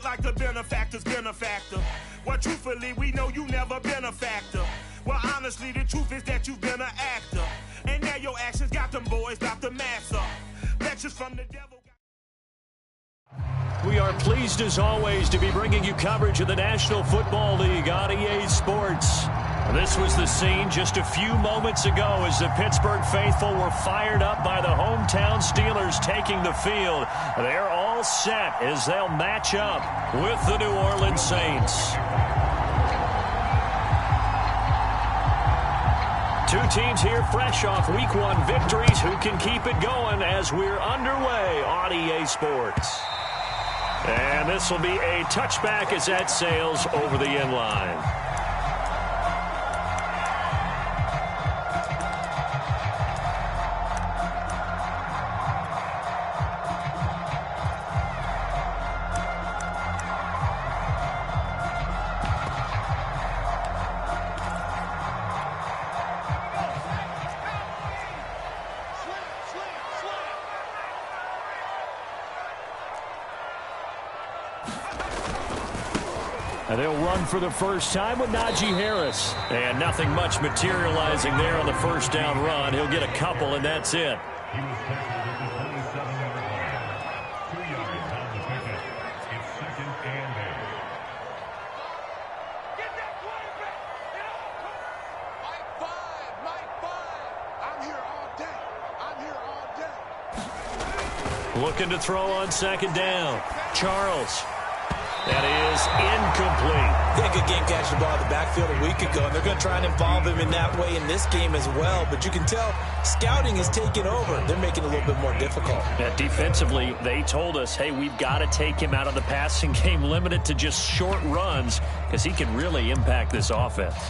like the benefactor's benefactor. Well, truthfully, we know you never been a factor. Well, honestly, the truth is that you've been an actor. And now your actions got them boys about to mass up. Lectures from the devil. We are pleased, as always, to be bringing you coverage of the National Football League on EA Sports. This was the scene just a few moments ago as the Pittsburgh faithful were fired up by the hometown Steelers taking the field. They're all set as they'll match up with the New Orleans Saints. Two teams here fresh off Week 1 victories. Who can keep it going as we're underway on EA Sports? And this will be a touchback as that sails over the end line. And they'll run for the first time with Najee Harris. And nothing much materializing there on the first down run. He'll get a couple, and that's it. Looking to throw on second down. Charles. That is incomplete. Yeah, good game catching the ball in the backfield a week ago, and they're going to try and involve him in that way in this game as well. But you can tell scouting is taking over. They're making it a little bit more difficult. Yeah, defensively, they told us, hey, we've got to take him out of the passing game, limited to just short runs, because he can really impact this offense.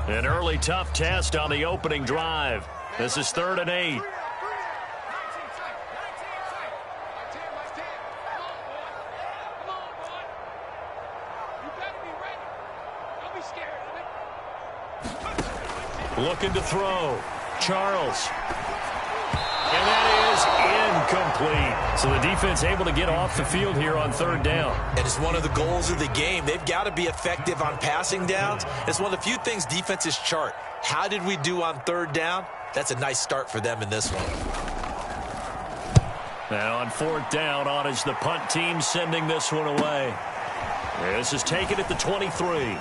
An early tough test on the opening drive. This is 3rd and 8. Looking to throw. Charles. And that is incomplete. So the defense able to get off the field here on 3rd down. And it's one of the goals of the game. They've got to be effective on passing downs. It's one of the few things defenses chart. How did we do on 3rd down? That's a nice start for them in this one. Now on 4th down, on is the punt team sending this one away. This is taken at the 23.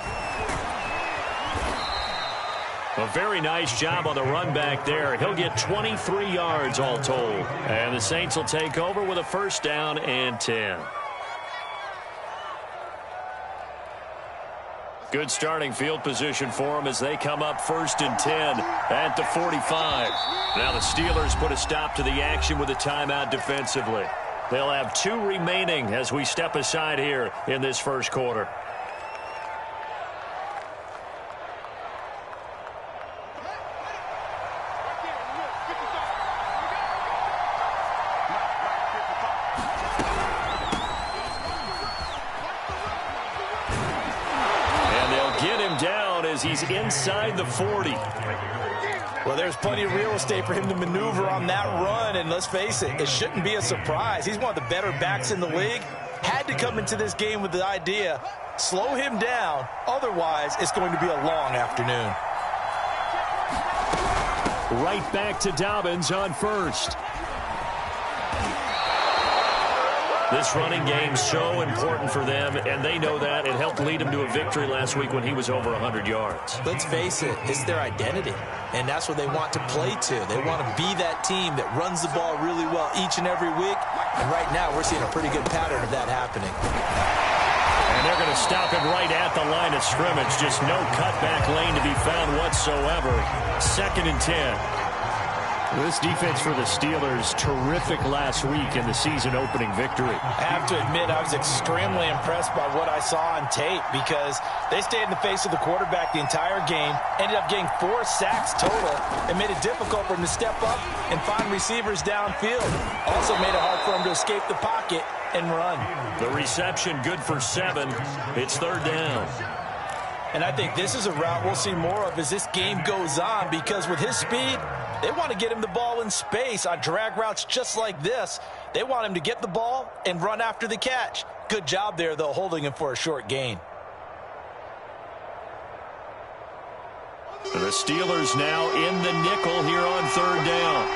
A very nice job on the run back there. He'll get 23 yards all told. And the Saints will take over with a 1st down and 10. Good starting field position for them as they come up 1st and 10 at the 45. Now the Steelers put a stop to the action with a timeout defensively. They'll have 2 remaining as we step aside here in this first quarter. He's inside the 40. Well, there's plenty of real estate for him to maneuver on that run, and let's face it, it shouldn't be a surprise. He's one of the better backs in the league. Had to come into this game with the idea, slow him down, otherwise it's going to be a long afternoon. Right back to Dobbins on 1st. This running game so important for them, and they know that. It helped lead them to a victory last week when he was over 100 yards. Let's face it, it's their identity, and that's what they want to play to. They want to be that team that runs the ball really well each and every week, and right now we're seeing a pretty good pattern of that happening. And they're going to stop it right at the line of scrimmage. Just no cutback lane to be found whatsoever. 2nd and 10. This defense for the Steelers, terrific last week in the season-opening victory. I have to admit, I was extremely impressed by what I saw on tape because they stayed in the face of the quarterback the entire game, ended up getting 4 sacks total, and made it difficult for him to step up and find receivers downfield. Also made it hard for him to escape the pocket and run. The reception good for 7. It's 3rd down. And I think this is a route we'll see more of as this game goes on, because with his speed, they want to get him the ball in space on drag routes just like this. They want him to get the ball and run after the catch. Good job there, though, holding him for a short gain. The Steelers now in the nickel here on third down.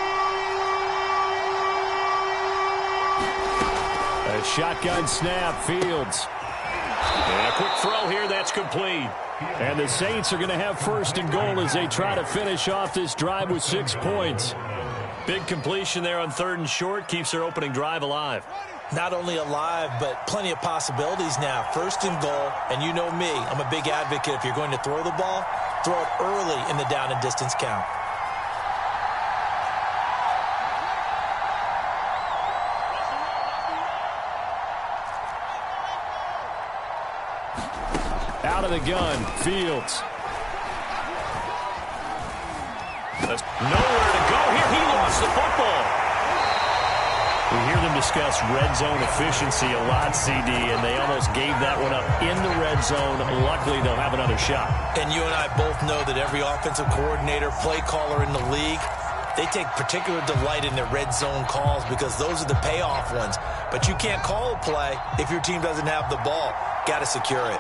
A shotgun snap, Fields. And a quick throw here, that's complete. And the Saints are going to have first and goal as they try to finish off this drive with 6 points. Big completion there on third and short, keeps their opening drive alive. Not only alive, but plenty of possibilities now. First and goal, and you know me, I'm a big advocate. If you're going to throw the ball, throw it early in the down and distance count. Out of the gun, Fields. There's nowhere to go here. He lost the football. We hear them discuss red zone efficiency a lot, CD, and they almost gave that one up in the red zone. Luckily, they'll have another shot. And you and I both know that every offensive coordinator, play caller in the league, they take particular delight in their red zone calls because those are the payoff ones. But you can't call a play if your team doesn't have the ball. Got to secure it.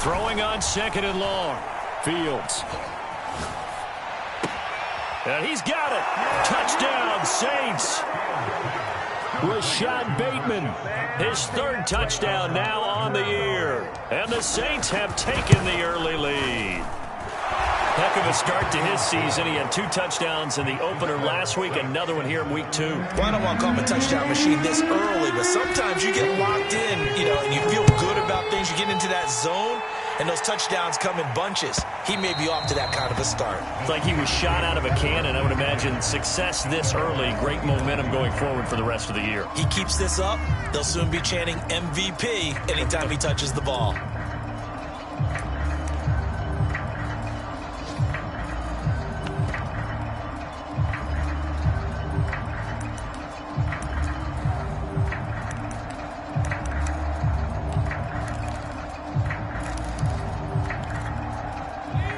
Throwing on second and long. Fields. And he's got it. Touchdown, Saints. Rashad Bateman. His third touchdown now on the year. And the Saints have taken the early lead. Heck of a start to his season. He had 2 touchdowns in the opener last week, another one here in week 2. Well, I don't want to call him a touchdown machine this early, but sometimes you get locked in, and you feel good about things. You get into that zone, and those touchdowns come in bunches. He may be off to that kind of a start. It's like he was shot out of a cannon. I would imagine success this early, great momentum going forward for the rest of the year. He keeps this up, they'll soon be chanting MVP anytime he touches the ball.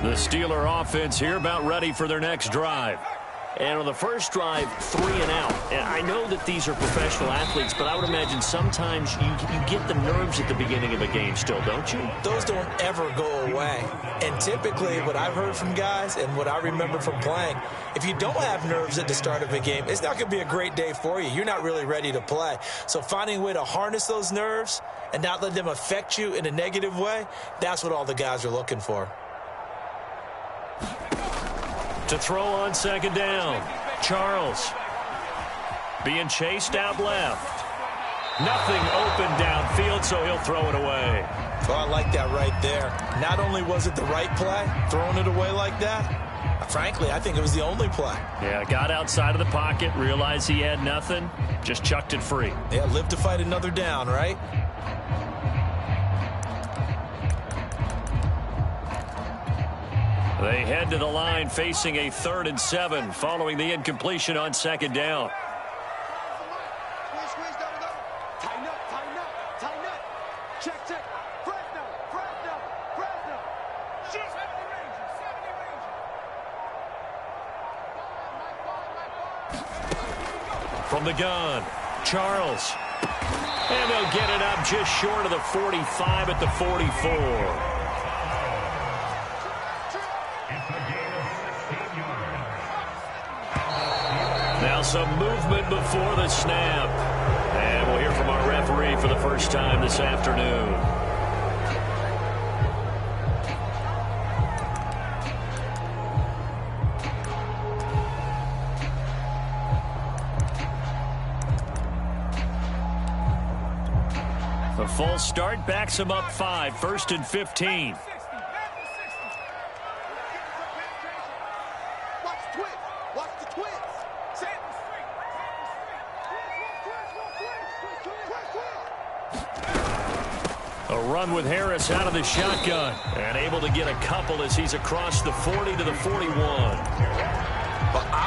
The Steeler offense here about ready for their next drive. And on the first drive, 3 and out. And I know that these are professional athletes, but I would imagine sometimes you get the nerves at the beginning of a game still, don't you? Those don't ever go away. And typically what I've heard from guys and what I remember from playing, if you don't have nerves at the start of a game, it's not going to be a great day for you. You're not really ready to play. So finding a way to harness those nerves and not let them affect you in a negative way, that's what all the guys are looking for. To throw on second down, Charles being chased out left. Nothing open downfield, so he'll throw it away. Oh, I like that right there. Not only was it the right play, throwing it away like that, frankly, I think it was the only play. Yeah, got outside of the pocket, realized he had nothing, just chucked it free. Yeah, live to fight another down, right? They head to the line facing a 3rd and 7 following the incompletion on second down. From the gun, Charles. And they'll get it up just short of the 45 at the 44. Now some movement before the snap. And we'll hear from our referee for the first time this afternoon. A false start backs him up 5, 1st and 15. A run with Harris out of the shotgun and able to get a couple as he's across the 40 to the 41.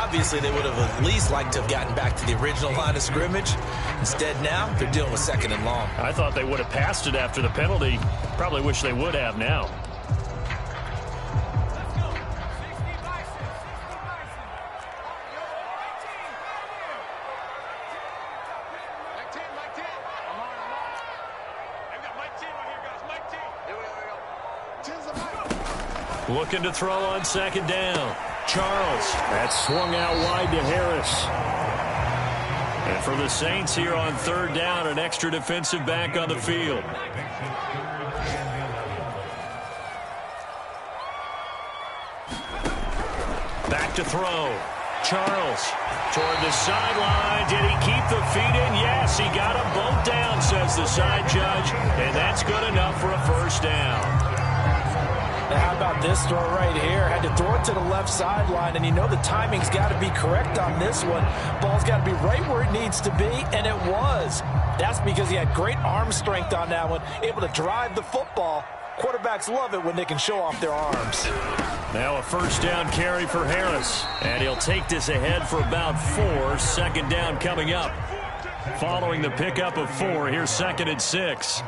Obviously, they would have at least liked to have gotten back to the original line of scrimmage. Instead, now they're dealing with 2nd and long. I thought they would have passed it after the penalty. Probably wish they would have now. Looking to throw on 2nd down. Charles. That's swung out wide to Harris. And for the Saints here on 3rd down, an extra defensive back on the field. Back to throw. Charles toward the sideline. Did he keep the feet in? Yes, he got them both down, says the side judge. And that's good enough for a 1st down. Now, how about this throw right here? Had to throw it to the left sideline, and you know the timing's got to be correct on this one. Ball's got to be right where it needs to be, and it was. That's because he had great arm strength on that one, able to drive the football. Quarterbacks love it when they can show off their arms. Now a 1st down carry for Harris, and he'll take this ahead for about 4. 2nd down coming up. Following the pickup of 4, here's 2nd and 6.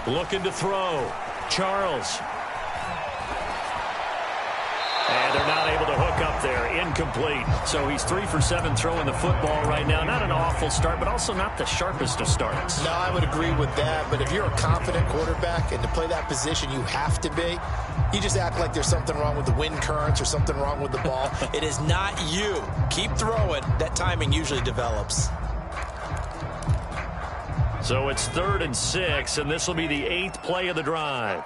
Looking to throw. Charles. And they're not able to hook up there. Incomplete. So he's 3 for 7 throwing the football right now. Not an awful start, but also not the sharpest of starts. No, I would agree with that. But if you're a confident quarterback and to play that position you have to be, you just act like there's something wrong with the wind currents or something wrong with the ball. It is not you. Keep throwing. That timing usually develops. So it's 3rd and 6, and this will be the 8th play of the drive.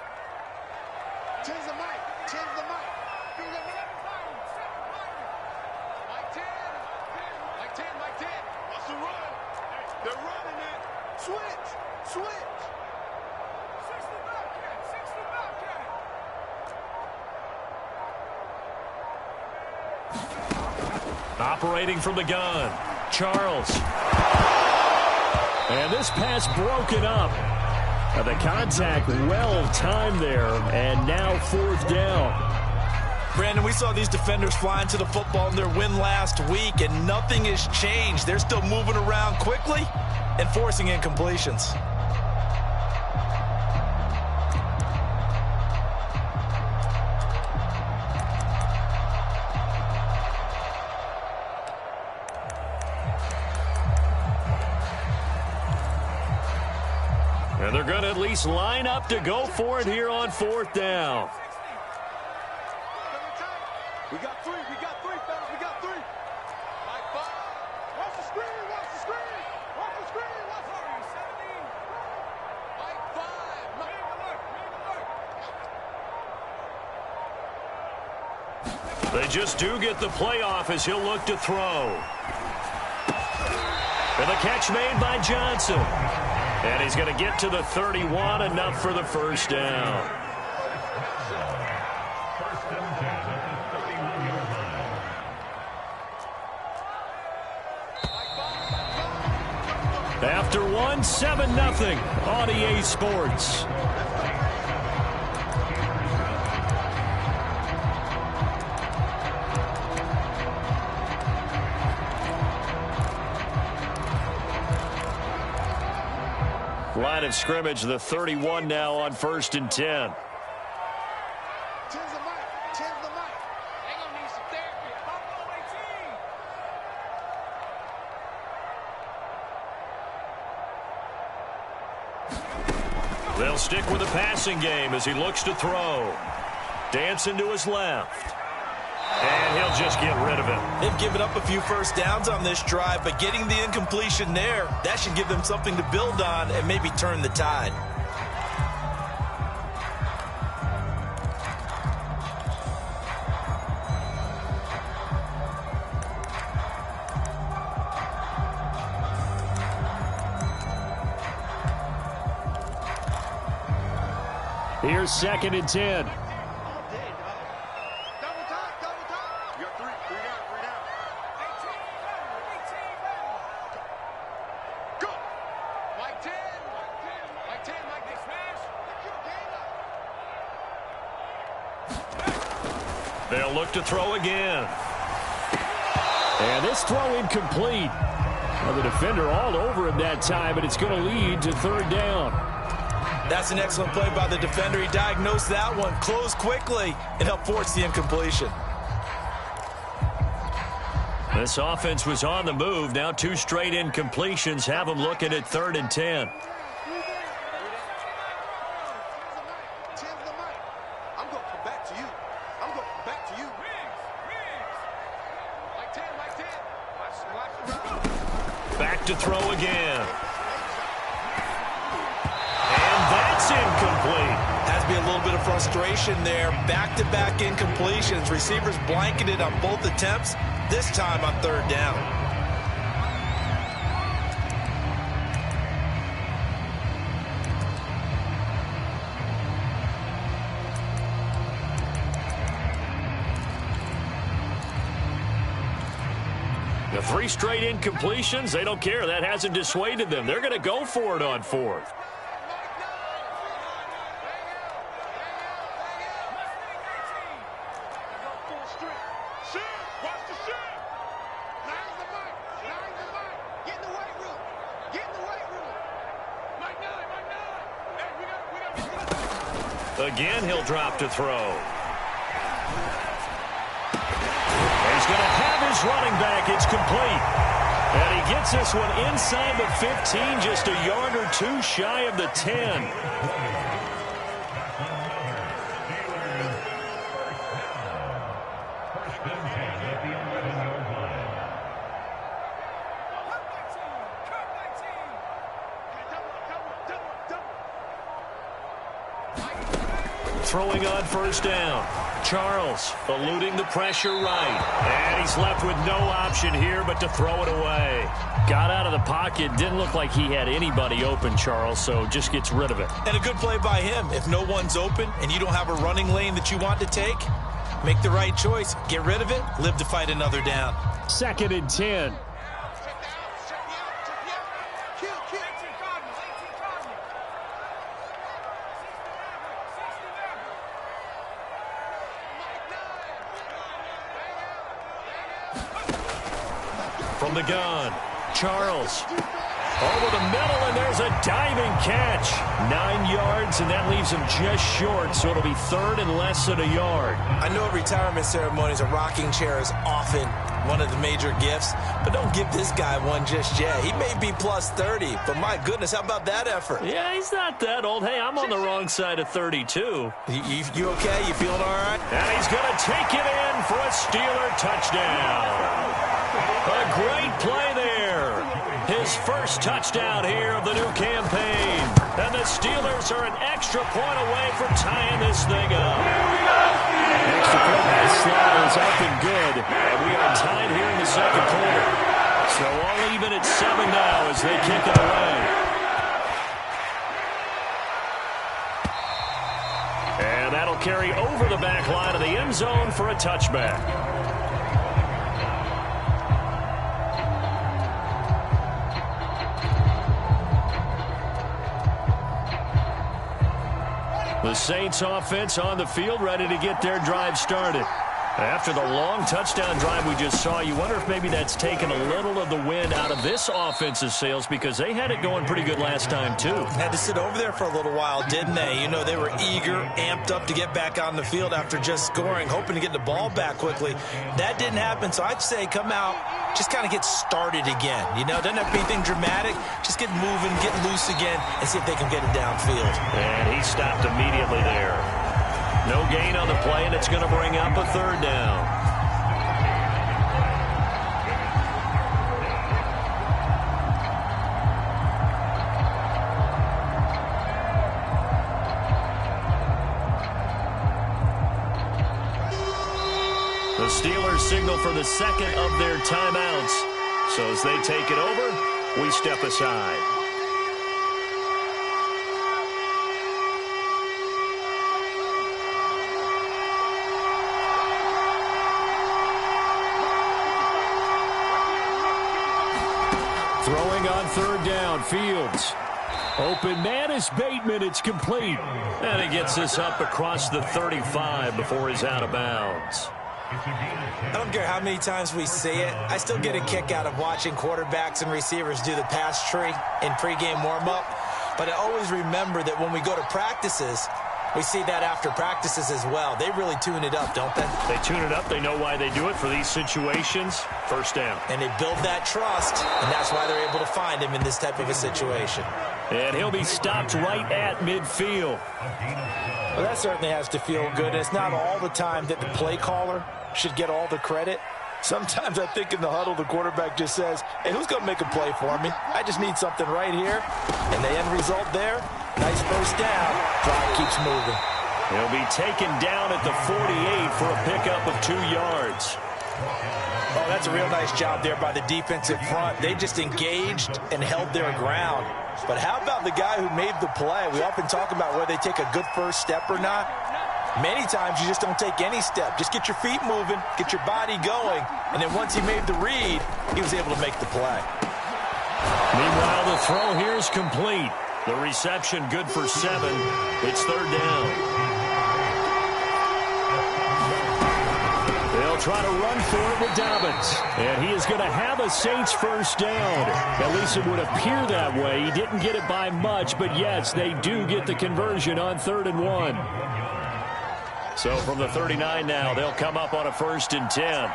Change the mic. Change the mic. Mike 10. Mike 10. Mike 10. What's the run? They're running it. Switch. Switch. 60 Bobcat. 60 Bobcat. Operating from the gun. Charles. And this pass broken up. The contact well timed there, and now 4th down. Brandon, we saw these defenders flying to the football in their win last week, and nothing has changed. They're still moving around quickly and forcing incompletions. And they're going to at least line up to go for it here on 4th down. We got 3. We got 3, fellas. We got 3. Mike 5. Watch the screen. Watch the screen. Watch the screen. Watch the screen. 17. Mike 5. Make alert. Make alert. They just do get the playoff as he'll look to throw. And the catch made by Johnson. And he's going to get to the 31, enough for the 1st down. After 1, 7-0 on EA Sports. Line of scrimmage, the 31 now on 1st and 10. Change the mic. Change the mic. They're going to need some therapy. Buffalo 18. They'll stick with the passing game as he looks to throw. Dancing to his left. And he'll just get rid of it. They've given up a few 1st downs on this drive, but getting the incompletion there, that should give them something to build on and maybe turn the tide. Here's 2nd and 10. Double time. Double time. You got 3. They'll look to throw again. And this throw incomplete. Well, the defender all over him that time, and it's going to lead to third down. That's an excellent play by the defender. He diagnosed that one, closed quickly, and helped force the incompletion. This offense was on the move. Now 2 straight incompletions have them looking at 3rd and 10. Back to throw again. And that's incomplete. Has to be a little bit of frustration there. Back-to-back incompletions. Receivers blanketed on both attempts, this time on 3rd down. The 3 straight incompletions, they don't care. That hasn't dissuaded them. They're going to go for it on 4th. Again, he'll drop to throw. He's going to have his running back. It's complete. And he gets this one inside the 15, just a yard or 2 shy of the 10. Throwing on 1st down. Charles eluding the pressure right. And he's left with no option here but to throw it away. Got out of the pocket. Didn't look like he had anybody open, Charles, so just gets rid of it. And a good play by him. If no one's open and you don't have a running lane that you want to take, make the right choice. Get rid of it. Live to fight another down. 2nd and 10. From the gun, Charles over the middle, and there's a diving catch. 9 yards, and that leaves him just short, so it'll be 3rd and less than a yard. I know at retirement ceremonies, a rocking chair is often one of the major gifts, but don't give this guy one just yet. He may be plus 30, but my goodness, how about that effort? Yeah, he's not that old. Hey, I'm on the wrong side of 32. You okay? You feeling all right? And he's going to take it in for a Steeler touchdown. A great play there. His first touchdown here of the new campaign. And the Steelers are an extra point away from tying this thing up. Extra point by Slot is up and good. And we are tied here in the 2nd quarter. So all even at 7 now as they kick it away. And that'll carry over the back line of the end zone for a touchback. The Saints offense on the field, ready to get their drive started. After the long touchdown drive we just saw, you wonder if maybe that's taken a little of the wind out of this offense's sails, because they had it going pretty good last time, too. Had to sit over there for a little while, didn't they? You know, they were eager, amped up to get back on the field after just scoring, hoping to get the ball back quickly. That didn't happen, so I'd say come out, just kind of get started again. You know, doesn't have to be anything dramatic. Just get moving, get loose again, and see if they can get it downfield. And he stopped immediately there. No gain on the play, and it's going to bring up a 3rd down. The Steelers signal for the 2nd of their timeouts. So as they take it over, we step aside. Throwing on 3rd down, Fields. Open man is Bateman. It's complete. And he gets this up across the 35 before he's out of bounds. I don't care how many times we see it. I still get a kick out of watching quarterbacks and receivers do the pass tree in pregame warm-up. But I always remember that when we go to practices, we see that after practices as well. They really tune it up, don't they? They tune it up. They know why they do it for these situations. First down. And they build that trust, and that's why they're able to find him in this type of a situation. And he'll be stopped right at midfield. Well, that certainly has to feel good. It's not all the time that the play caller should get all the credit. Sometimes I think in the huddle, the quarterback just says, hey, who's going to make a play for me? I just need something right here. And the end result there, nice first down. Drive keeps moving. He'll be taken down at the 48 for a pickup of 2 yards. Oh, that's a real nice job there by the defensive front. They just engaged and held their ground. But how about the guy who made the play? We often talk about whether they take a good first step or not. Many times you just don't take any step. Just get your feet moving, get your body going, and then once he made the read, he was able to make the play. Meanwhile, the throw here is complete. The reception good for 7. It's third down. They'll try to run for it with Dobbins. And he is going to have a Saints first down. At least it would appear that way. He didn't get it by much, but yes, they do get the conversion on 3rd and 1. So from the 39 now, they'll come up on a 1st and 10.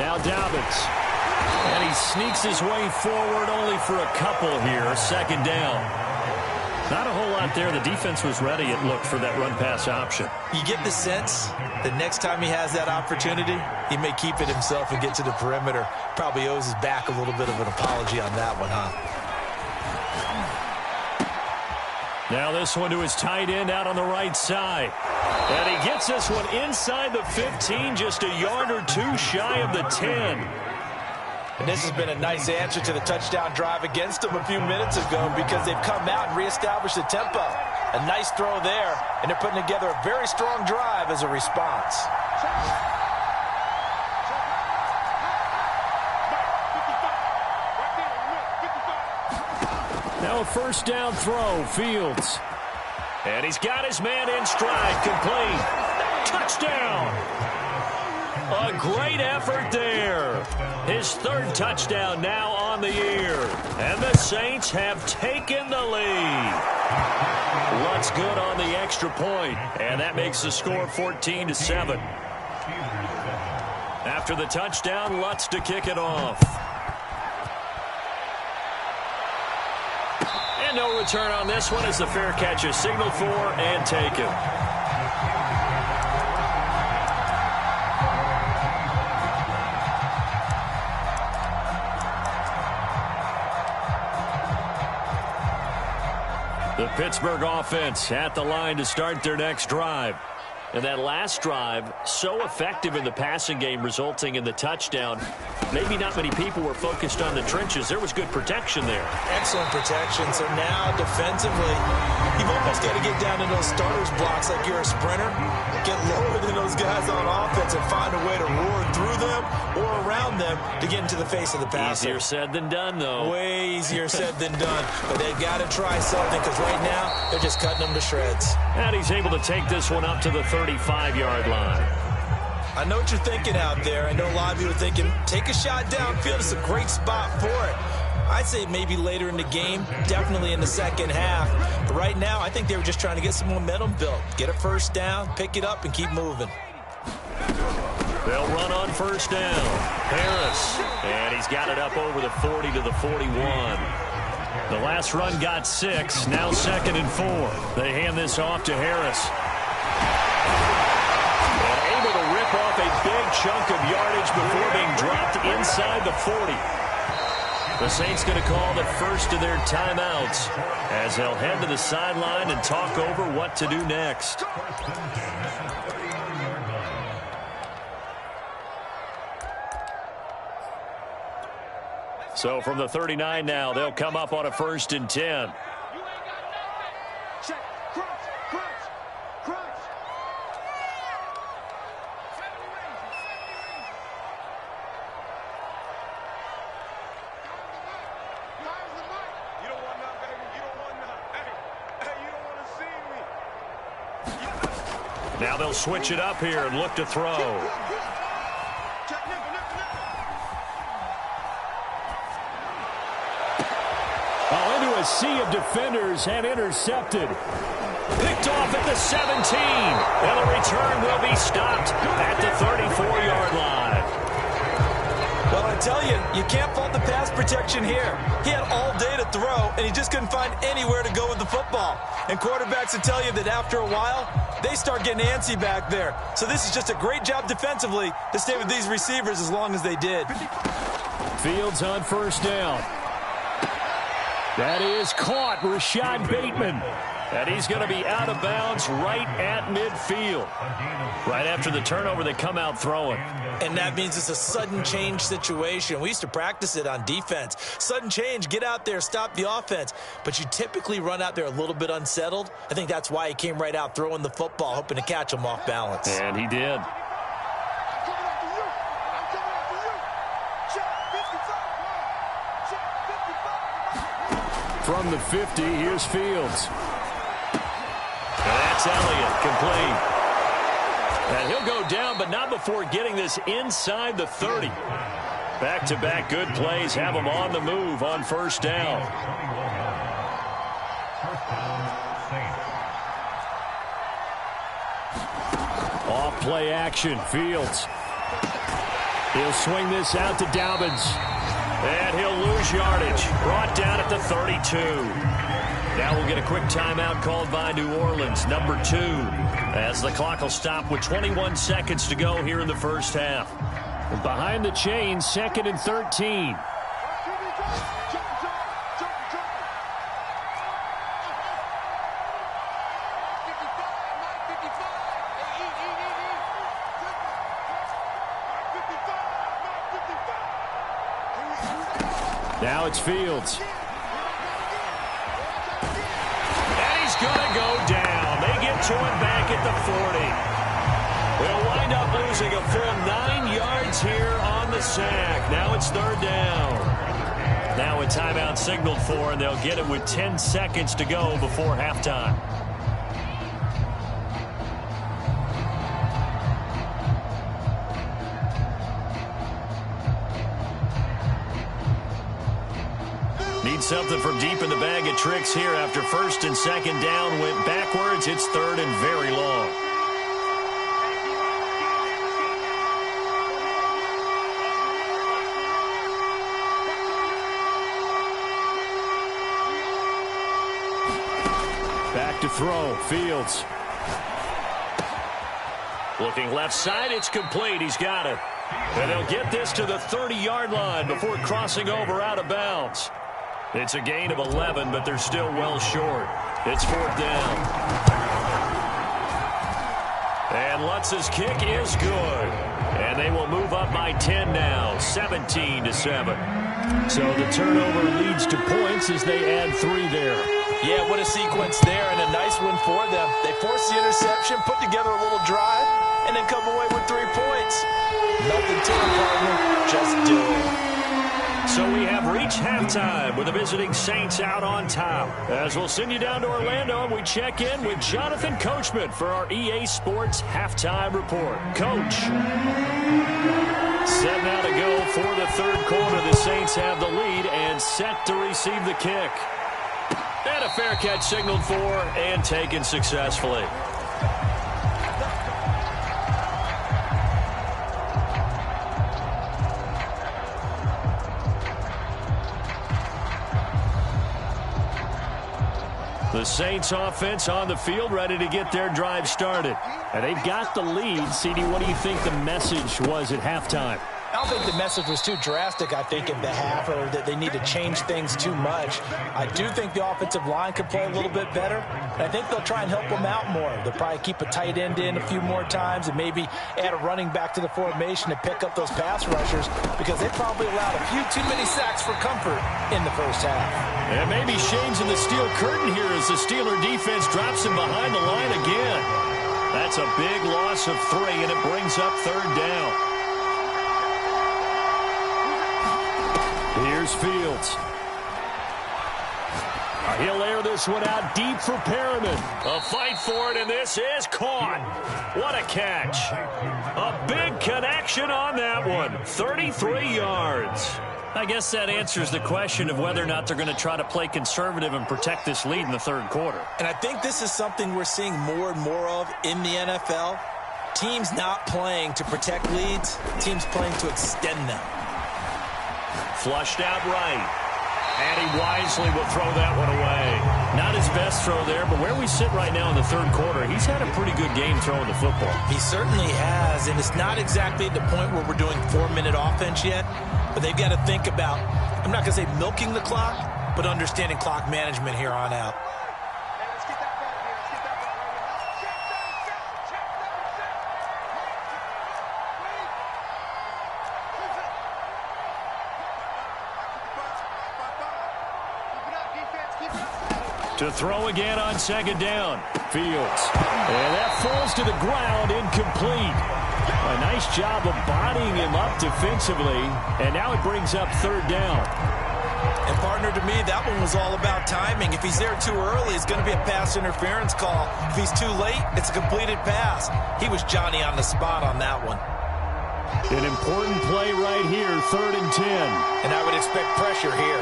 Now Dobbins. And he sneaks his way forward only for a couple here. 2nd down. Not a whole lot there. The defense was ready, it looked, for that run-pass option. You get the sense that next time he has that opportunity, he may keep it himself and get to the perimeter. Probably owes his back a little bit of an apology on that one, huh? Now this one to his tight end out on the right side. And he gets this one inside the 15, just a yard or 2 shy of the 10. And this has been a nice answer to the touchdown drive against them a few minutes ago because they've come out and reestablished the tempo. A nice throw there, and they're putting together a very strong drive as a response. Now a first down throw, Fields. And he's got his man in stride, complete. Touchdown! A great effort there. His 3rd touchdown now on the year. And the Saints have taken the lead. Lutz good on the extra point, and that makes the score 14-7. After the touchdown, Lutz to kick it off. And no return on this one as the fair catch is signaled for and taken. The Pittsburgh offense at the line to start their next drive. And that last drive, so effective in the passing game, resulting in the touchdown. Maybe not many people were focused on the trenches. There was good protection there. Excellent protection. So now, defensively, you've almost got to get down in those starters blocks like you're a sprinter. Get lower than those guys on offense and find a way to roar through them or around them to get into the face of the passer. Easier said than done, though. Way easier said than done. But they've got to try something because right now, they're just cutting them to shreds. And he's able to take this one up to the 35-yard line. I know what you're thinking out there. I know a lot of you are thinking, take a shot downfield. It's a great spot for it. I'd say maybe later in the game, definitely in the second half. But right now, I think they were just trying to get some momentum built. Get a first down, pick it up, and keep moving. They'll run on first down. Harris. And he's got it up over the 40 to the 41. The last run got 6. Now 2nd and 4. They hand this off to Harris. And able to rip off a big chunk of yardage before being dropped inside the 40. The Saints going to call the first of their timeouts as they'll head to the sideline and talk over what to do next. So from the 39 now, they'll come up on a 1st and 10. Now they'll switch it up here and look to throw. Into a sea of defenders and intercepted. Picked off at the 17. And the return will be stopped at the 34-yard line. Well, I tell you, you can't fault the pass protection here. He had all day to throw, and he just couldn't find anywhere to go with the football. And quarterbacks will tell you that after a while, they start getting antsy back there. So this is just a great job defensively to stay with these receivers as long as they did. Fields on first down. That is caught, Rashad Bateman. And he's going to be out of bounds right at midfield. Right after the turnover, they come out throwing. And that means it's a sudden change situation. We used to practice it on defense. Sudden change, get out there, stop the offense. But you typically run out there a little bit unsettled. I think that's why he came right out throwing the football, hoping to catch him off balance. And he did. From the 50, here's Fields. And that's Elliott, complete. And he'll go down, but not before getting this inside the 30. Back-to-back good plays have him on the move on first down. Off play action, Fields. He'll swing this out to Dobbins. And he'll lose yardage. Brought down at the 32. Now we'll get a quick timeout called by New Orleans, number 2. As the clock will stop with 21 seconds to go here in the first half. Behind the chains, 2nd and 13. Now it's Fields. And he's going to go down. They get to him back at the 40. We'll wind up losing a full 9 yards here on the sack. Now it's 3rd down. Now a timeout signaled for, and they'll get it with 10 seconds to go before halftime. Need something from deep in the bag of tricks here after 1st and 2nd down went backwards. It's 3rd and very long. Back to throw, Fields. Looking left side, it's complete. He's got it. And they'll get this to the 30-yard line before crossing over out of bounds. It's a gain of 11, but they're still well short. It's 4th down. And Lutz's kick is good. And they will move up by 10 now, 17-7. So the turnover leads to points as they add 3 there. Yeah, what a sequence there, and a nice one for them. They force the interception, put together a little drive, and then come away with 3 points. Nothing to it, partner. Just do it. So we have reached halftime with the visiting Saints out on top. As we'll send you down to Orlando, we check in with Jonathan Coachman for our EA Sports Halftime Report. Coach. 7 now to go for the 3rd quarter. The Saints have the lead and set to receive the kick. And a fair catch signaled for and taken successfully. The Saints offense on the field ready to get their drive started. And they've got the lead. CD, what do you think the message was at halftime? I don't think the message was too drastic, I think, at the half, or that they need to change things too much. I do think the offensive line could play a little bit better, and I think they'll try and help them out more. They'll probably keep a tight end in a few more times and maybe add a running back to the formation to pick up those pass rushers, because they probably allowed a few too many sacks for comfort in the first half. And maybe Shane's in the steel curtain here as the Steeler defense drops him behind the line again. That's a big loss of 3, and it brings up 3rd down. Here's Fields. He'll air this one out deep for Perriman. A fight for it, and this is caught. What a catch. A big connection on that one. 33 yards. I guess that answers the question of whether or not they're going to try to play conservative and protect this lead in the third quarter. And I think this is something we're seeing more and more of in the NFL. Teams not playing to protect leads, teams playing to extend them. Flushed out right. And he wisely will throw that one away. Not his best throw there, but where we sit right now in the third quarter, he's had a pretty good game throwing the football. He certainly has, and it's not exactly at the point where we're doing 4-minute offense yet, but they've got to think about, I'm not going to say milking the clock, but understanding clock management here on out. To throw again on second down. Fields. And that falls to the ground, incomplete. A nice job of bodying him up defensively, and now it brings up third down. And partner, to me, that one was all about timing. If he's there too early, it's going to be a pass interference call. If he's too late, it's a completed pass. He was Johnny on the spot on that one. An important play right here, 3rd and 10. And I would expect pressure here.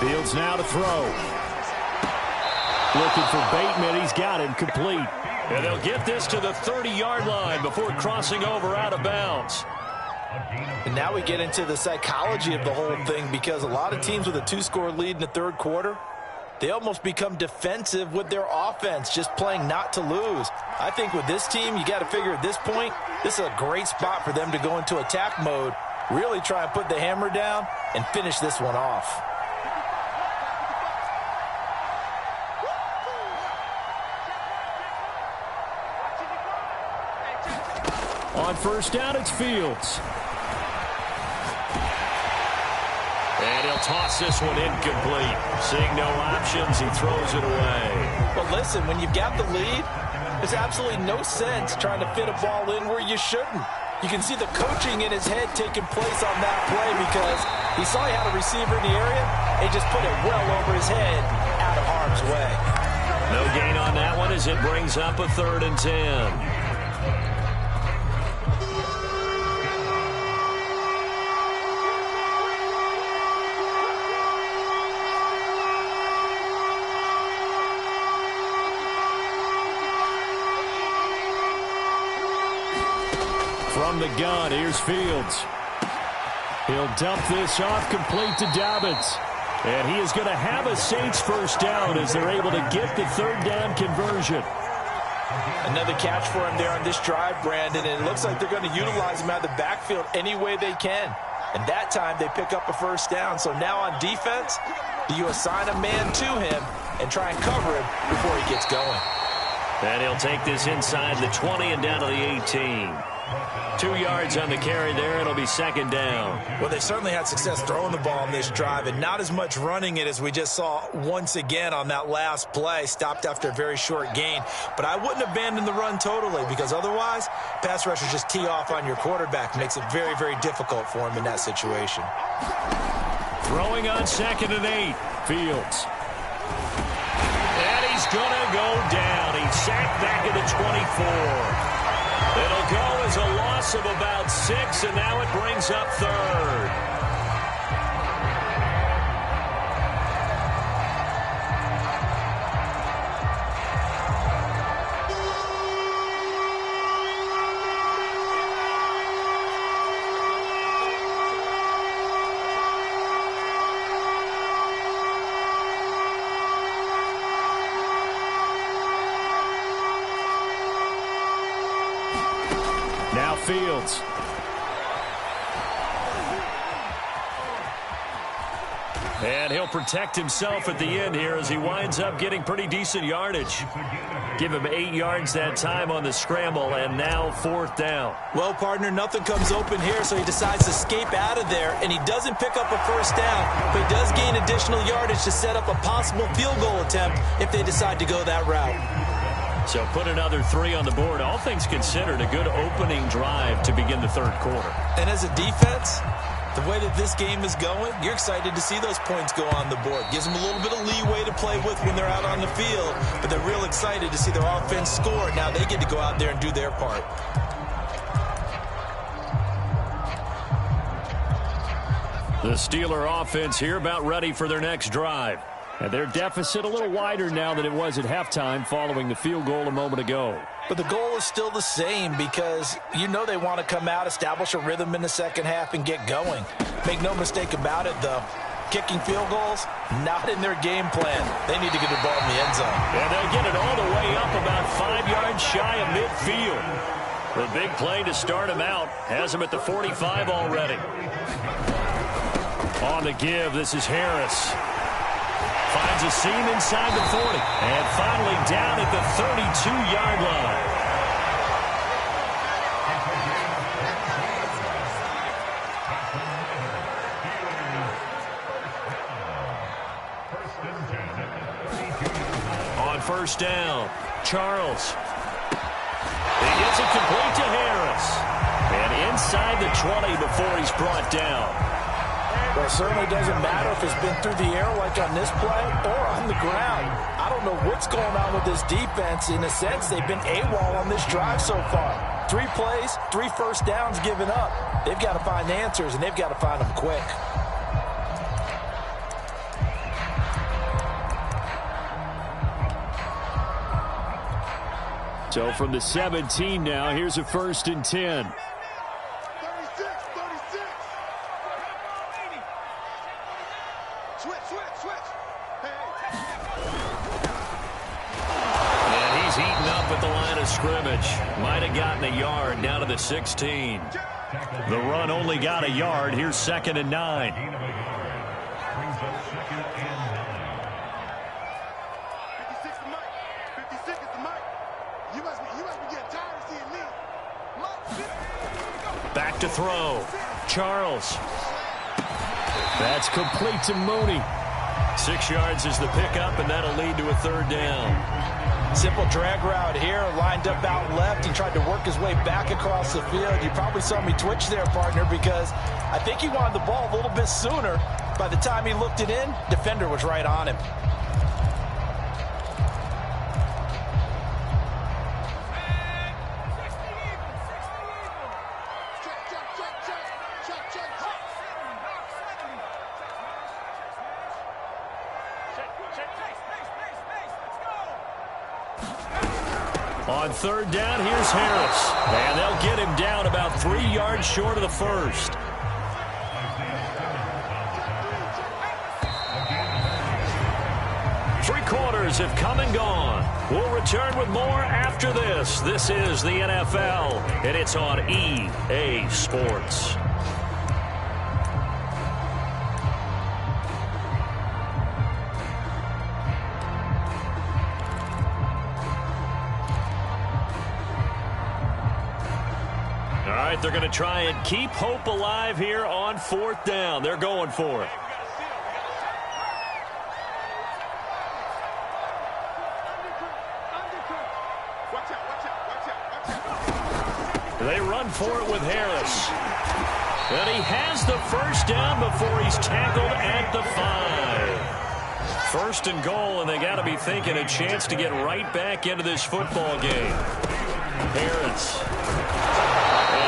Fields now to throw. Looking for Bateman. He's got him complete. And they'll get this to the 30-yard line before crossing over out of bounds. And now we get into the psychology of the whole thing, because a lot of teams with a 2-score lead in the third quarter, they almost become defensive with their offense, just playing not to lose. I think with this team, you got to figure at this point, this is a great spot for them to go into attack mode, really try and put the hammer down and finish this one off. On first down, it's Fields. And he'll toss this one incomplete. Seeing no options, he throws it away. But listen, when you've got the lead, there's absolutely no sense trying to fit a ball in where you shouldn't. You can see the coaching in his head taking place on that play, because he saw he had a receiver in the area and just put it well over his head out of harm's way. No gain on that one as it brings up a 3rd and 10. From the gun, here's Fields. He'll dump this off complete to Dobbins. And he is going to have a Saints first down as they're able to get the 3rd down conversion. Another catch for him there on this drive, Brandon, and it looks like they're going to utilize him out of the backfield any way they can. And that time they pick up a first down. So now on defense, do you assign a man to him and try and cover him before he gets going? And he'll take this inside the 20 and down to the 18. 2 yards on the carry there. It'll be 2nd down. Well, they certainly had success throwing the ball on this drive, and not as much running it as we just saw once again on that last play. Stopped after a very short gain. But I wouldn't abandon the run totally, because otherwise, pass rushers just tee off on your quarterback. Makes it very, very difficult for him in that situation. Throwing on 2nd and 8. Fields. And he's going to go down. He's sacked back at the 24. It'll go as a loss of about 6, and now it brings up 3rd. Now Fields. And he'll protect himself at the end here as he winds up getting pretty decent yardage. Give him 8 yards that time on the scramble, and now 4th down. Well, partner, nothing comes open here, so he decides to escape out of there, and he doesn't pick up a first down, but he does gain additional yardage to set up a possible field goal attempt if they decide to go that route. So put another 3 on the board. All things considered, a good opening drive to begin the 3rd quarter. And as a defense, the way that this game is going, you're excited to see those points go on the board. Gives them a little bit of leeway to play with when they're out on the field, but they're real excited to see their offense score. Now they get to go out there and do their part. The Steeler offense here about ready for their next drive. And their deficit a little wider now than it was at halftime following the field goal a moment ago. But the goal is still the same because you know they want to come out, establish a rhythm in the second half, and get going. Make no mistake about it, though. Kicking field goals, not in their game plan. They need to get the ball in the end zone. And they'll get it all the way up about 5 yards shy of midfield. The big play to start him out has him at the 45 already. On the give, this is Harris. Finds a seam inside the 40. And finally down at the 32-yard line. On 1st down, Charles. He gets it complete to Harris. And inside the 20 before he's brought down. Well, it certainly doesn't matter if it's been through the air like on this play or on the ground. I don't know what's going on with this defense. In a sense, they've been AWOL on this drive so far. 3 plays, 3 first downs given up. They've got to find answers, and they've got to find them quick. So from the 17 now, here's a 1st and 10. Scrimmage. Might have gotten a yard down to the 16. The run only got a yard. Here's 2nd and 9. 56 to Mike. 56 is the Mike. You must be getting tired of seeing me. Back to throw. Charles. That's complete to Mooney. 6 yards is the pickup, and that'll lead to a 3rd down. Simple drag route here, lined up out left. He tried to work his way back across the field. You probably saw me twitch there, partner, because I think he wanted the ball a little bit sooner. By the time he looked it in, defender was right on him. On 3rd down, here's Harris. And they'll get him down about 3 yards short of the 1st. Three quarters have come and gone. We'll return with more after this. This is the NFL, and it's on EA Sports. They're going to try and keep hope alive here on 4th down. They're going for it. They run for it with Harris. And he has the 1st down before he's tackled at the 5. 1st and goal, and they got to be thinking a chance to get right back into this football game. Harris.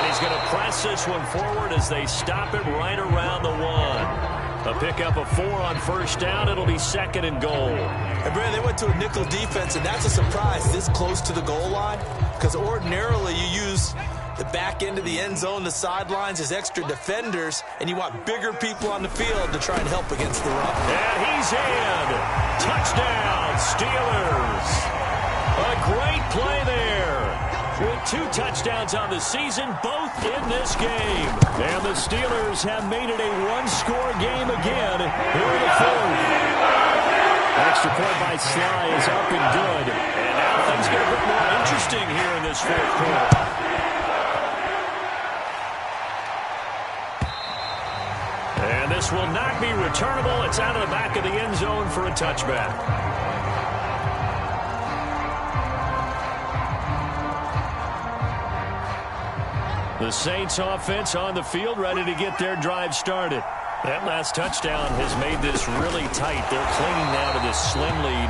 He's going to press this one forward as they stop it right around the 1. A pickup of 4 on 1st down. It'll be 2nd and goal. And, Brad, they went to a nickel defense, and that's a surprise this close to the goal line because ordinarily you use the back end of the end zone, the sidelines as extra defenders, and you want bigger people on the field to try and help against the run. And he's in. Touchdown, Steelers. A great play there. with 2 touchdowns on the season, both in this game. And the Steelers have made it a one-score game again here in the fourth. Extra point by Sly is up and good. And now things get a bit more interesting here in this fourth quarter. And this will not be returnable. It's out of the back of the end zone for a touchback. The Saints offense on the field, ready to get their drive started. That last touchdown has made this really tight. They're clinging now to this slim lead.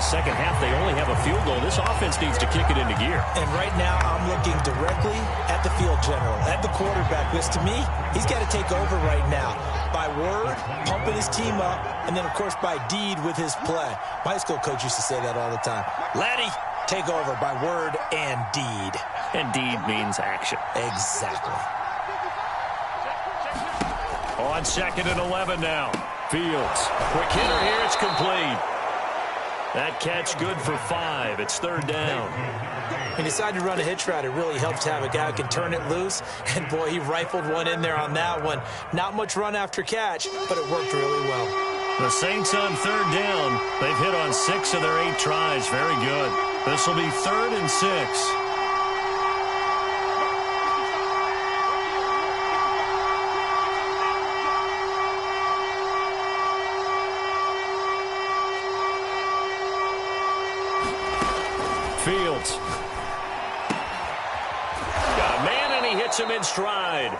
Second half, they only have a field goal. This offense needs to kick it into gear. And right now, I'm looking directly at the field general, at the quarterback, because to me, he's got to take over right now. By word, pumping his team up, and then, of course, by deed with his play. My high school coach used to say that all the time. Laddie, take over by word and deed. And deed means action. Exactly. On 2nd and 11 now. Fields. Quick hitter here. It's complete. That catch good for 5. It's 3rd down. He decided to run a hitch route. It really helps to have a guy who can turn it loose. And, boy, he rifled one in there on that one. Not much run after catch, but it worked really well. The Saints on 3rd down. They've hit on 6 of their 8 tries. Very good. This will be 3rd and 6. Fields. Got a man, and he hits him in stride.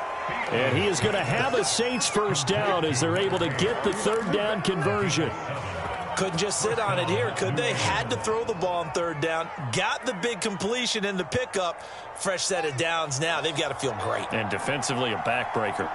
And he is going to have a Saints first down as they're able to get the 3rd down conversion. Couldn't just sit on it here, could they? Had to throw the ball on 3rd down. Got the big completion in the pickup. Fresh set of downs now. They've got to feel great. And defensively, a backbreaker.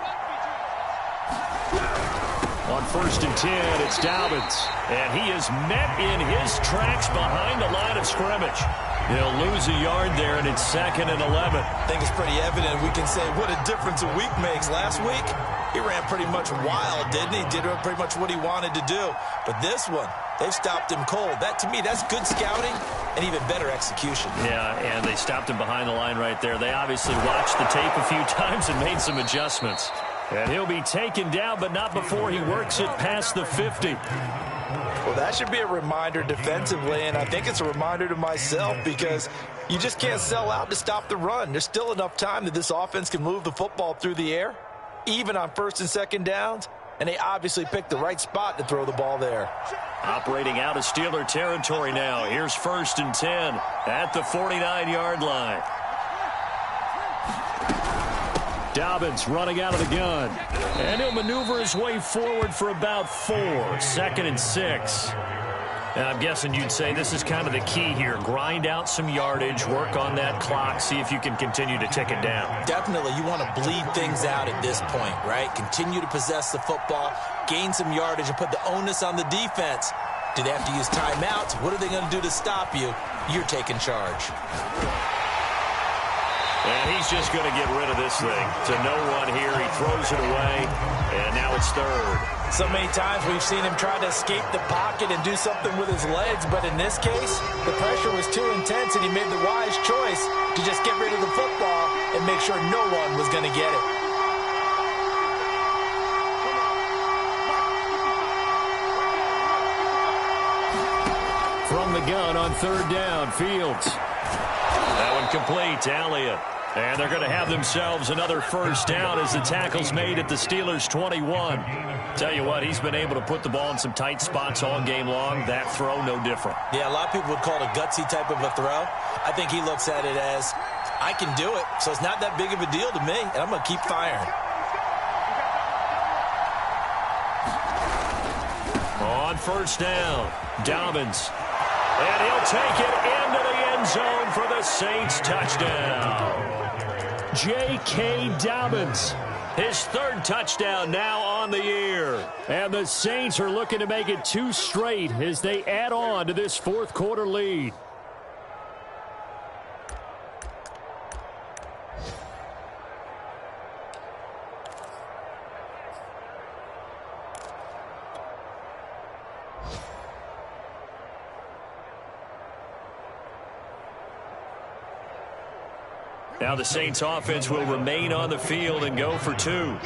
On 1st and 10, it's Dobbins. And he is met in his tracks behind the line of scrimmage. He'll lose a yard there, and it's 2nd and 11. I think it's pretty evident. We can say what a difference a week makes. Last week, he ran pretty much wild, didn't he? Did pretty much what he wanted to do. But this one, they've stopped him cold. That, to me, that's good scouting and even better execution. Yeah, and they stopped him behind the line right there. They obviously watched the tape a few times and made some adjustments. And he'll be taken down, but not before he works it past the 50. Well, that should be a reminder defensively, and I think it's a reminder to myself because you just can't sell out to stop the run. There's still enough time that this offense can move the football through the air, even on 1st and 2nd downs, and they obviously picked the right spot to throw the ball there. Operating out of Steeler territory now. Here's 1st and 10 at the 49-yard line. Dobbins running out of the gun. And he'll maneuver his way forward for about 4. 2nd and 6. And I'm guessing you'd say this is kind of the key here. Grind out some yardage, work on that clock, see if you can continue to tick it down. Definitely. You want to bleed things out at this point, right? Continue to possess the football, gain some yardage, and put the onus on the defense. Do they have to use timeouts? What are they going to do to stop you? You're taking charge. And he's just going to get rid of this thing. To no one here. He throws it away. And now it's 3rd. So many times we've seen him try to escape the pocket and do something with his legs. But in this case, the pressure was too intense, and he made the wise choice to just get rid of the football and make sure no one was going to get it. From the gun on 3rd down, Fields. That one complete to Elliott. And they're going to have themselves another first down as the tackle's made at the Steelers' 21. Tell you what, he's been able to put the ball in some tight spots all game long. That throw, no different. Yeah, a lot of people would call it a gutsy type of a throw. I think he looks at it as, I can do it, so it's not that big of a deal to me, and I'm going to keep firing. On 1st down, Dobbins. And he'll take it into the end zone for the Saints touchdown. J.K. Dobbins, his 3rd touchdown now on the year. And the Saints are looking to make it 2 straight as they add on to this 4th quarter lead. Now the Saints offense will remain on the field and go for 2.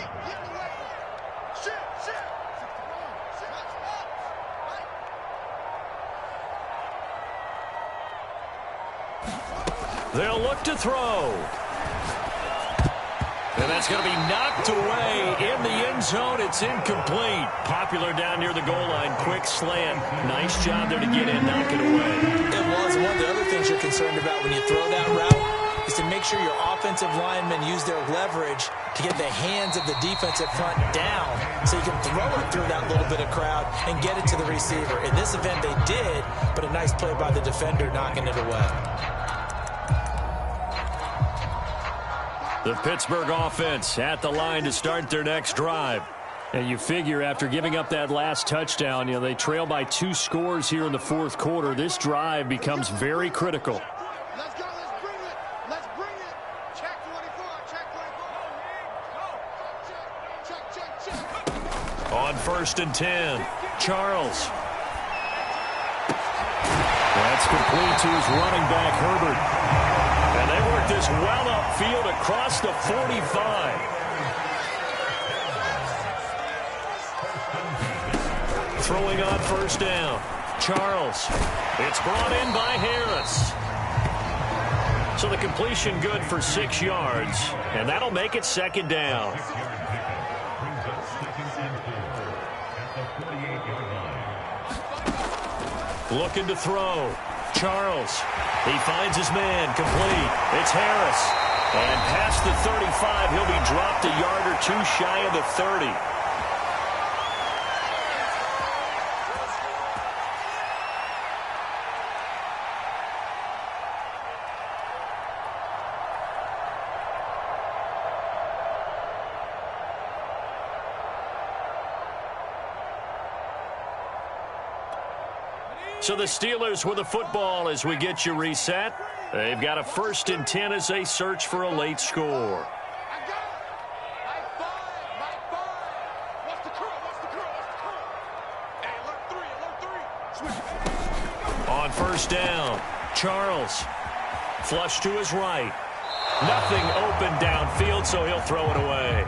They'll look to throw. And that's going to be knocked away in the end zone. It's incomplete. Popular down near the goal line. Quick slant. Nice job there to get in, knock it away. It was. One of the other things you're concerned about when you throw that route is to make sure your offensive linemen use their leverage to get the hands of the defensive front down so you can throw it through that little bit of crowd and get it to the receiver. In this event, they did, but a nice play by the defender knocking it away. The Pittsburgh offense at the line to start their next drive. And you figure after giving up that last touchdown, they trail by 2 scores here in the fourth quarter. This drive becomes very critical. Let's go. Let's bring it. Let's bring it. Check 24. Check 24. Check. On 1st and 10, Charles. That's complete to his running back, Herbert. And they work this well upfield across the 45. Throwing on 1st down. Charles. It's brought in by Harris. So the completion good for 6 yards. And that'll make it 2nd down. Looking to throw. Charles. He finds his man, complete. It's Harris. And past the 35, he'll be dropped a yard or 2 shy of the 30. So the Steelers with the football as we get you reset. They've got a 1st and 10 as they search for a late score. I got it. By 5. What's the curl? What's the curl? What's the curl? Hey, alert 3. Alert 3. Switch. On 1st down, Charles. Flush to his right. Nothing open downfield, so he'll throw it away.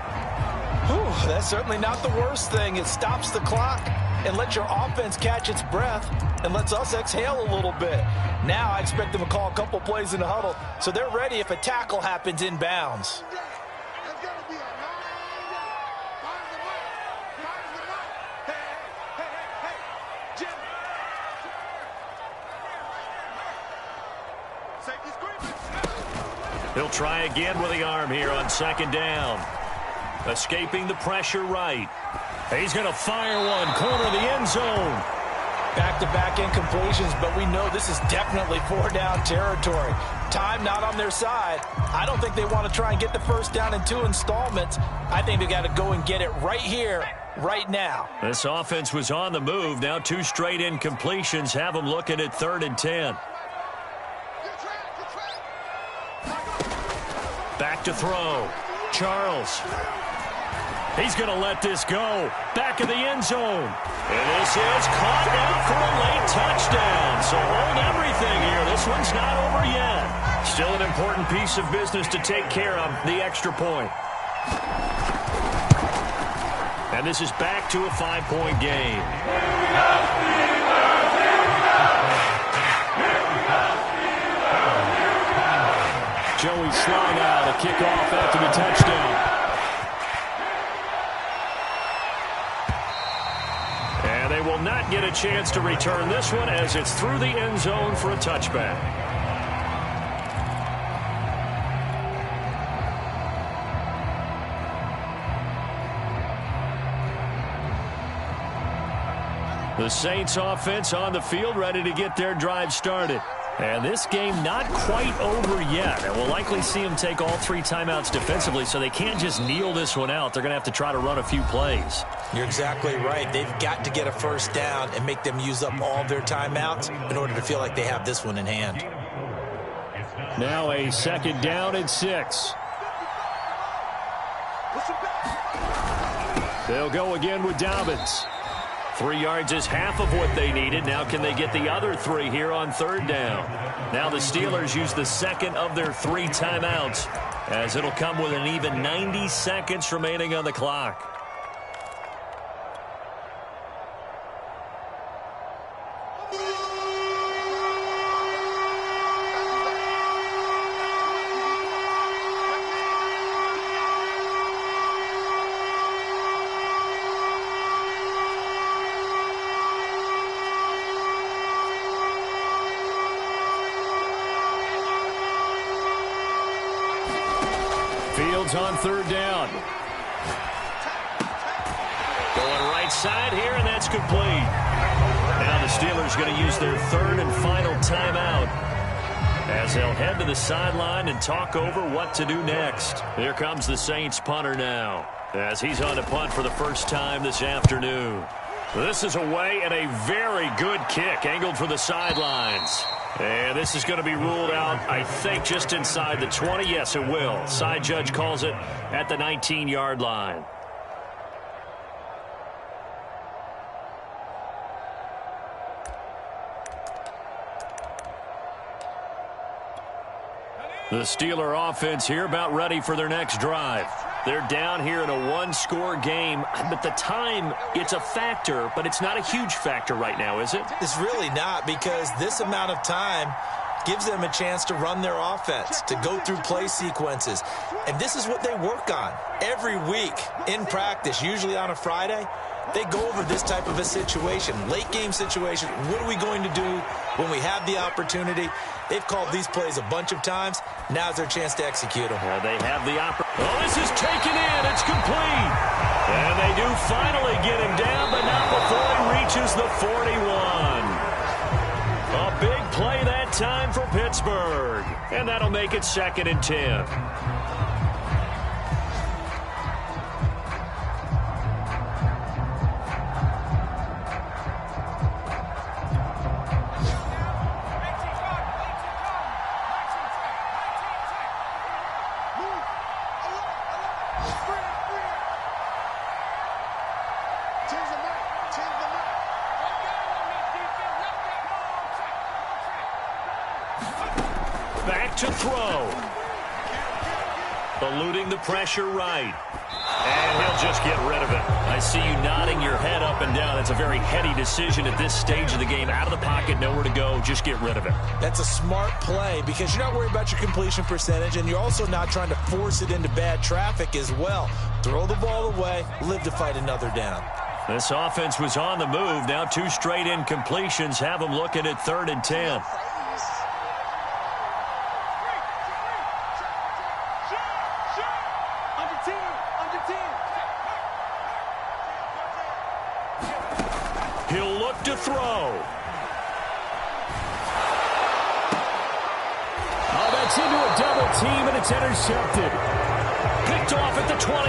Whew, that's certainly not the worst thing. It stops the clock and lets your offense catch its breath and lets us exhale a little bit. Now I expect them to call a couple plays in the huddle so they're ready if a tackle happens inbounds. There's got to be a 9. Find the mic. Find the mic. Hey. Jim. Safety screen. He'll try again with the arm here on 2nd down. Escaping the pressure right. He's going to fire one, corner of the end zone. Back-to-back incompletions, but we know this is definitely 4-down territory. Time not on their side. I don't think they want to try and get the 1st down in 2 installments. I think they got to go and get it right here, right now. This offense was on the move. Now 2 straight incompletions have them looking at 3rd and 10. Back to throw. Charles. He's going to let this go. Back of the end zone. And this is caught out for a late touchdown. So hold everything here. This one's not over yet. Still an important piece of business to take care of, the extra point. And this is back to a 5-point game. Joey slide out, a kickoff after the touchdown. And they will not get a chance to return this one as it's through the end zone for a touchback. The Saints offense on the field ready to get their drive started. And this game not quite over yet. And we'll likely see them take all 3 timeouts defensively, so they can't just kneel this one out. They're going to have to try to run a few plays. You're exactly right. They've got to get a 1st down and make them use up all their timeouts in order to feel like they have this one in hand. Now a 2nd down and 6. They'll go again with Dobbins. 3 yards is half of what they needed. Now can they get the other 3 here on third down? Now the Steelers use the second of their 3 timeouts, as it'll come with an even 90 seconds remaining on the clock. Fields on third down. Going right side here, and that's complete. Now the Steelers going to use their third and final timeout, as they'll head to the sideline and talk over what to do next. Here comes the Saints punter now, as he's on to punt for the first time this afternoon. This is away, and a very good kick angled for the sidelines. And this is going to be ruled out, I think, just inside the 20. Yes, it will. Side judge calls it at the 19-yard line. The Steeler offense here about ready for their next drive. They're down here in a one-score game, but the time, it's a factor, but it's not a huge factor right now, is it? It's really not, because this amount of time gives them a chance to run their offense, to go through play sequences. And this is what they work on every week in practice, usually on a Friday. They go over this type of a situation, late game situation. What are we going to do when we have the opportunity? They've called these plays a bunch of times. Now's their chance to execute them. They have the opportunity. Oh, this is taken in. It's complete. And they do finally get him down, but not before he reaches the 41. A big play that time for Pittsburgh. And that'll make it 2nd and 10. Back to throw. Eluding the pressure right. And he'll just get rid of it. I see you nodding your head up and down. It's a very heady decision at this stage of the game. Out of the pocket, nowhere to go. Just get rid of it. That's a smart play, because you're not worried about your completion percentage, and you're also not trying to force it into bad traffic as well. Throw the ball away, live to fight another down. This offense was on the move. Now 2 straight incompletions have them looking at 3rd and 10. He'll look to throw. Oh, that's into a double team, and it's intercepted. Picked off at the 28.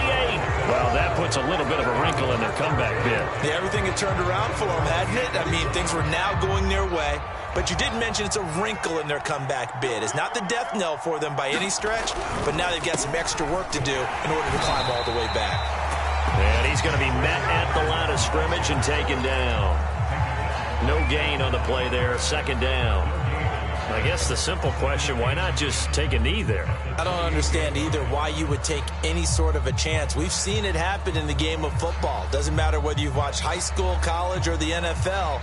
Well, that puts a little bit of a wrinkle in their comeback bid. Yeah, everything had turned around for them, hadn't it? I mean, things were now going their way. But you did mention it's a wrinkle in their comeback bid. It's not the death knell for them by any stretch, but now they've got some extra work to do in order to climb all the way back. And he's going to be met at the line of scrimmage and taken down. No gain on the play there, 2nd down. I guess the simple question, why not just take a knee there? I don't understand either why you would take any sort of a chance. We've seen it happen in the game of football. Doesn't matter whether you've watched high school, college, or the NFL.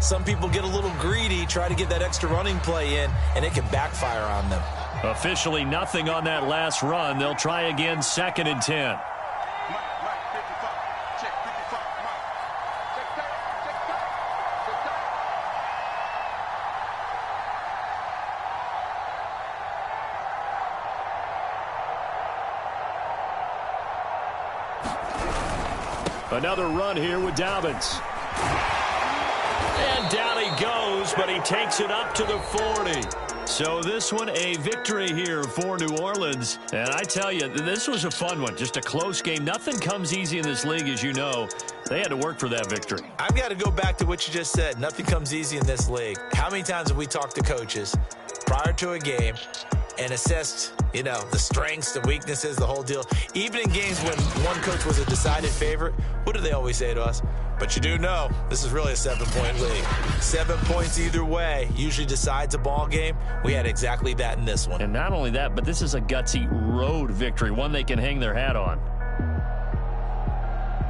Some people get a little greedy, try to get that extra running play in, and it can backfire on them. Officially nothing on that last run. They'll try again, 2nd and 10. Another run here with Dobbins. And down he goes, but he takes it up to the 40. So this one, a victory here for New Orleans. And I tell you, this was a fun one. Just a close game. Nothing comes easy in this league, as you know. They had to work for that victory. I've got to go back to what you just said. Nothing comes easy in this league. How many times have we talked to coaches prior to a game and assessed, you know, the strengths, the weaknesses, the whole deal? Even in games when one coach was a decided favorite, what do they always say to us? But you do know this is really a 7-point lead. 7 points either way usually decides a ball game. We had exactly that in this one. And not only that, but this is a gutsy road victory, one they can hang their hat on.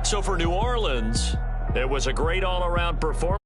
So for New Orleans, it was a great all-around performance.